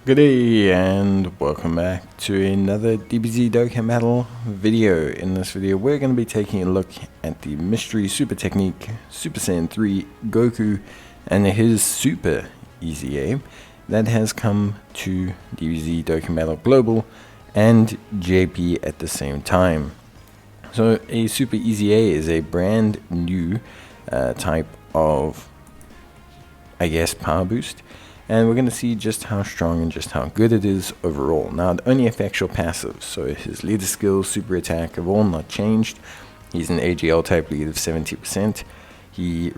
Good day and welcome back to another DBZ Dokkan Battle video. In this video we're going to be taking a look at the mystery super technique Super Saiyan 3 Goku and his Super EZA that has come to DBZ Dokkan Battle Global and JP at the same time. So a Super EZA is a brand new type of, power boost. And we're going to see just how strong and just how good it is overall. Now, it only affects your passive, so his leader skills, super attack have all not changed. He's an AGL type lead of 70%. He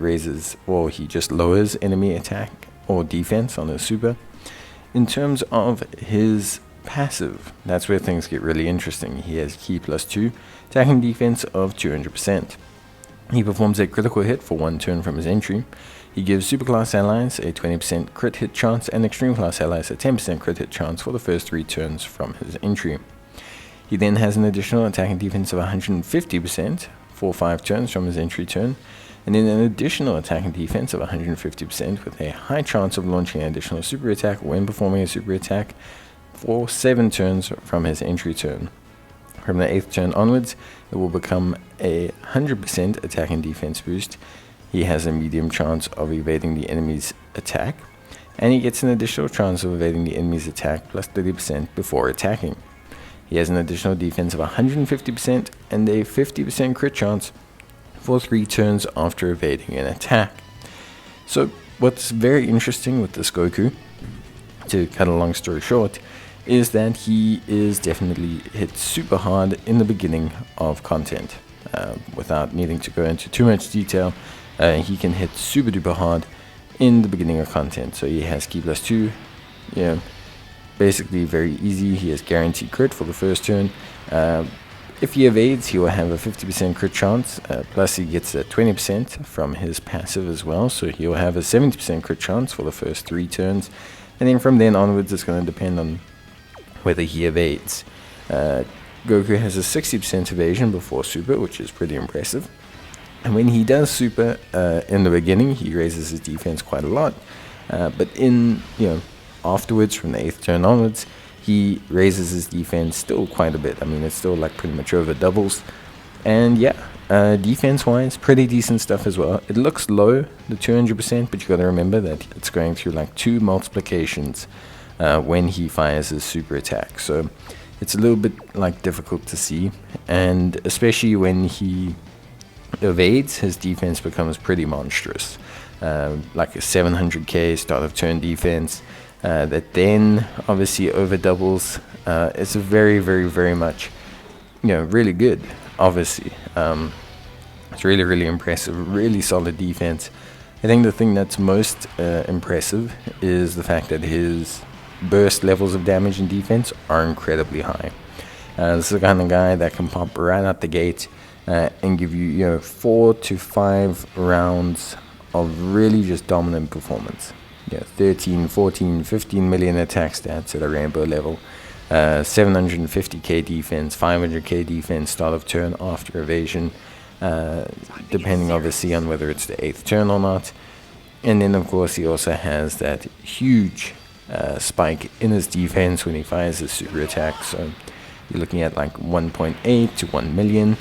just lowers enemy attack or defense on his super. In terms of his passive, that's where things get really interesting. He has Ki +2, attack and defense of 200%. He performs a critical hit for 1 turn from his entry. He gives super class allies a 20% crit hit chance and extreme class allies a 10% crit hit chance for the first 3 turns from his entry. He then has an additional attack and defense of 150% for 5 turns from his entry turn, and then an additional attack and defense of 150% with a high chance of launching an additional super attack when performing a super attack for 7 turns from his entry turn. From the 8th turn onwards, it will become a 100% attack and defense boost. He has a medium chance of evading the enemy's attack, and he gets an additional chance of evading the enemy's attack plus 30% before attacking. He has an additional defense of 150% and a 50% crit chance for 3 turns after evading an attack. So what's very interesting with this Goku, to cut a long story short, is that he is definitely hit super hard in the beginning of content. Without needing to go into too much detail, he can hit super duper hard in the beginning of content. So he has Ki +2, basically very easy. He has guaranteed crit for the first turn. If he evades, he will have a 50% crit chance, plus he gets a 20% from his passive as well, so he'll have a 70% crit chance for the first 3 turns, and then from then onwards it's going to depend on whether he evades. Goku has a 60% evasion before super, which is pretty impressive. And when he does super in the beginning, he raises his defense quite a lot. But afterwards, from the 8th turn onwards, he raises his defense still quite a bit. I mean, it's still like pretty much over doubles. And defense-wise, pretty decent stuff as well. It looks low, the 200%, but you got to remember that it's going through like 2 multiplications when he fires his super attack. So it's a little bit like difficult to see, and especially when he evades, his defense becomes pretty monstrous, like a 700k start of turn defense that then obviously over doubles. It's a very, very, very much really good. Obviously it's really, really impressive, really solid defense. I think the thing that's most impressive is the fact that his burst levels of damage and defense are incredibly high. This is the kind of guy that can pop right out the gate and give you 4 to 5 rounds of really just dominant performance. 13, 14, 15 million attack stats at a rainbow level, 750k defense, 500k defense start of turn after evasion, depending obviously on whether it's the 8th turn or not. And then of course he also has that huge spike in his defense when he fires his super attack. So you're looking at like 1.8 to 1 million.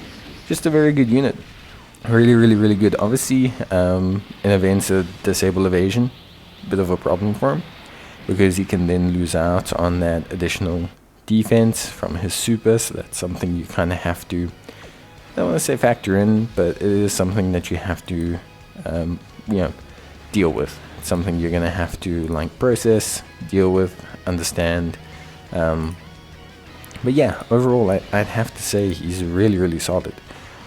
Just a very good unit. Really, really, really good. Obviously, in events of disable evasion, bit of a problem for him, because he can then lose out on that additional defense from his super. So that's something you kind of have to, I don't want to say factor in, but it is something that you have to, deal with. It's something you're going to have to process, deal with, understand. But yeah, overall, I'd have to say he's really, really solid.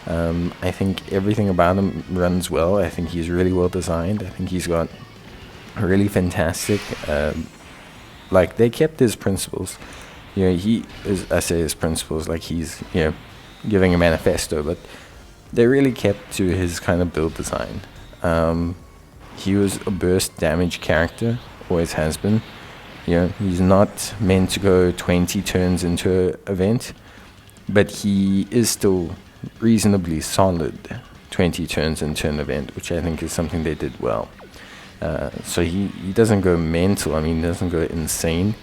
I think everything about him runs well. I think he's really well designed. I think he's got really fantastic, they kept his principles. I say his principles like he's, giving a manifesto, but they really kept to his kind of build design. He was a burst damage character, always has been. He's not meant to go 20 turns into an event, but he is still reasonably solid 20 turns into an event, which I think is something they did well. So he doesn't go mental, he doesn't go insane,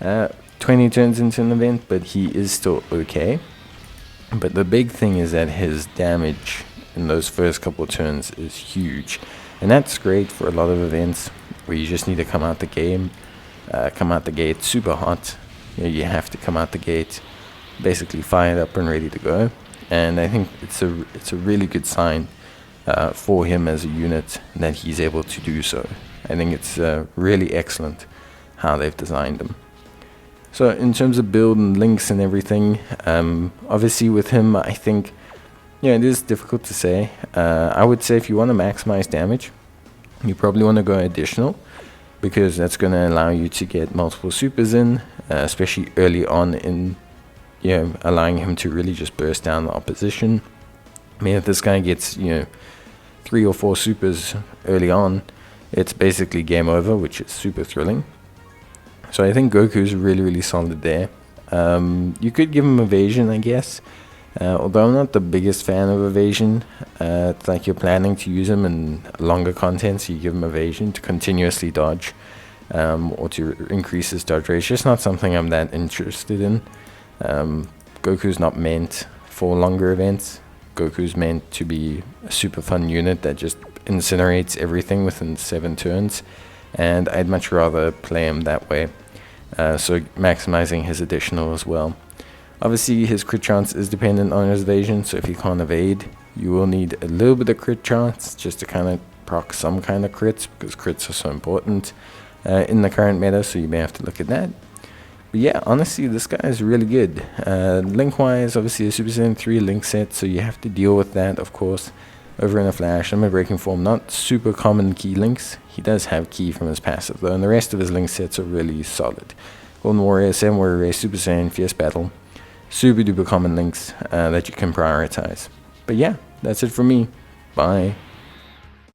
20 turns into an event, but he is still okay. But the big thing is that his damage in those first couple of turns is huge, and that's great for a lot of events where you just need to come out the gate super hot. You have to come out the gate basically fired up and ready to go. And I think it's a really good sign for him as a unit that he's able to do so. I think it's really excellent how they've designed him. So in terms of build and links and everything, obviously with him, I think, it is difficult to say. I would say if you want to maximize damage, you probably want to go additional, because that's going to allow you to get multiple supers in, especially early on in, allowing him to really just burst down the opposition. I mean, if this guy gets, 3 or 4 supers early on, it's basically game over, which is super thrilling. So I think Goku's really, really solid there. You could give him evasion, I guess. Although I'm not the biggest fan of evasion. It's like you're planning to use him in longer content, so you give him evasion to continuously dodge, or to increase his dodge rate. It's just not something I'm that interested in. Goku's not meant for longer events. Goku's meant to be a super fun unit that just incinerates everything within 7 turns. And I'd much rather play him that way, so maximizing his additional as well. Obviously his crit chance is dependent on his evasion, so if you can't evade, you will need a little bit of crit chance just to kind of proc some kind of crits, because crits are so important in the current meta, so you may have to look at that. But yeah, honestly, this guy is really good. Link-wise, obviously a Super Saiyan 3 link set, so you have to deal with that, of course. Over in a flash, I'm a breaking form, not super common key links. He does have key from his passive though, and the rest of his link sets are really solid. Golden Warrior, 7 Warrior Race, Super Saiyan, Fierce Battle. Super duper common links that you can prioritize. But yeah, that's it from me. Bye.